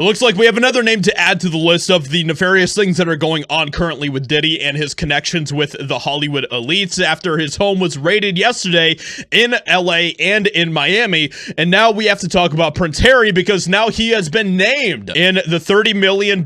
It looks like we have another name to add to the list of the nefarious things that are going on currently with Diddy and his connections with the Hollywood elites after his home was raided yesterday in LA and in Miami. And now we have to talk about Prince Harry because now he has been named in the $30 million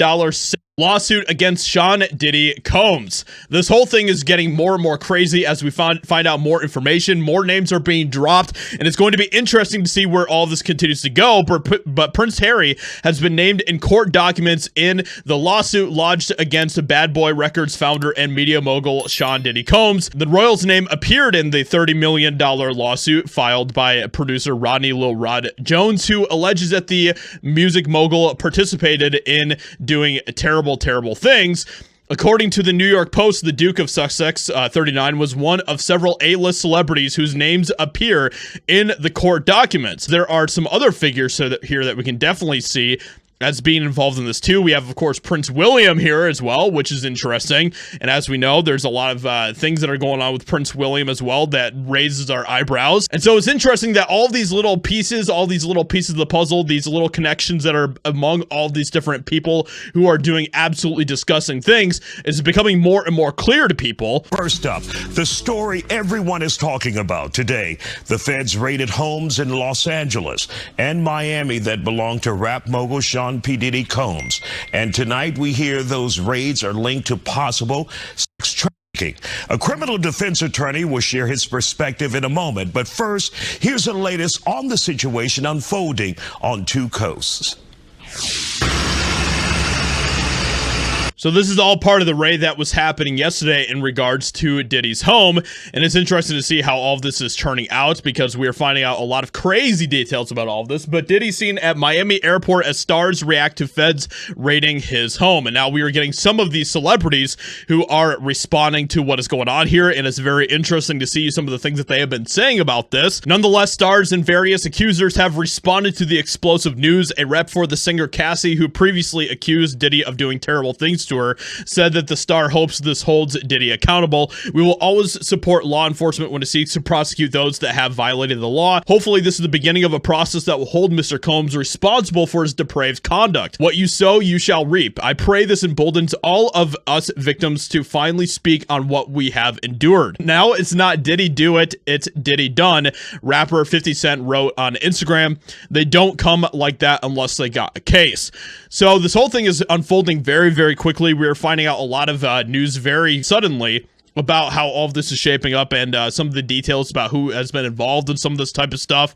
lawsuit against Sean Diddy Combs. This whole thing is getting more and more crazy as we find out more information. More names are being dropped, and it's going to be interesting to see where all this continues to go. But Prince Harry has been named in court documents in the lawsuit lodged against Bad Boy Records founder and media mogul Sean Diddy Combs. The royal's name appeared in the $30 million lawsuit filed by producer Rodney Lil Rod Jones, who alleges that the music mogul participated in doing terrible things. According to the New York Post, the Duke of Sussex, 39, was one of several A-list celebrities whose names appear in the court documents. There are some other figures here that we can definitely see as being involved in this too. We have, of course, Prince William here as well, which is interesting. And as we know, there's a lot of things that are going on with Prince William as well that raises our eyebrows. And so it's interesting that all these little pieces of the puzzle, these little connections that are among all these different people who are doing absolutely disgusting things is becoming more and more clear to people. First up, the story everyone is talking about today. The feds raided homes in Los Angeles and Miami that belong to rap mogul Sean P. Diddy Combs. And tonight we hear those raids are linked to possible sex trafficking. A criminal defense attorney will share his perspective in a moment. But first, here's the latest on the situation unfolding on two coasts. So this is all part of the raid that was happening yesterday in regards to Diddy's home, and it's interesting to see how all of this is turning out because we are finding out a lot of crazy details about all of this. But Diddy's seen at Miami airport as stars react to feds raiding his home, and now we are getting some of these celebrities who are responding to what is going on here, and it's very interesting to see some of the things that they have been saying about this. Nonetheless, stars and various accusers have responded to the explosive news. A rep for the singer Cassie, who previously accused Diddy of doing terrible things to her, said that the star hopes this holds Diddy accountable. We will always support law enforcement when it seeks to prosecute those that have violated the law. Hopefully this is the beginning of a process that will hold Mr. Combs responsible for his depraved conduct. What you sow, you shall reap. I pray this emboldens all of us victims to finally speak on what we have endured. Now it's not Diddy do it, it's Diddy done. Rapper 50 Cent wrote on Instagram, they don't come like that unless they got a case. So this whole thing is unfolding very, very quickly. We're finding out a lot of news very suddenly about how all of this is shaping up and some of the details about who has been involved in some of this type of stuff,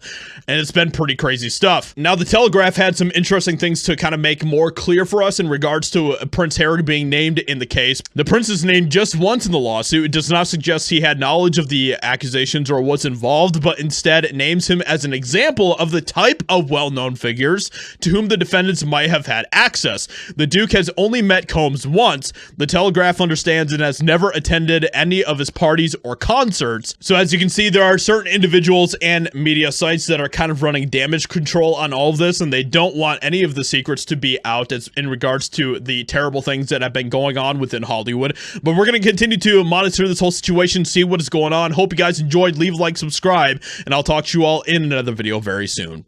and it's been pretty crazy stuff. Now, the Telegraph had some interesting things to kind of make more clear for us in regards to Prince Harry being named in the case. The prince is named just once in the lawsuit. It does not suggest he had knowledge of the accusations or what's involved, but instead it names him as an example of the type of well-known figures to whom the defendants might have had access. The Duke has only met Combs once. The Telegraph understands and has never attended any of his parties or concerts. So as you can see, there are certain individuals and media sites that are kind of running damage control on all of this, and they don't want any of the secrets to be out as in regards to the terrible things that have been going on within Hollywood. But we're going to continue to monitor this whole situation, see what is going on. Hope you guys enjoyed. Leave a like, subscribe, and I'll talk to you all in another video very soon.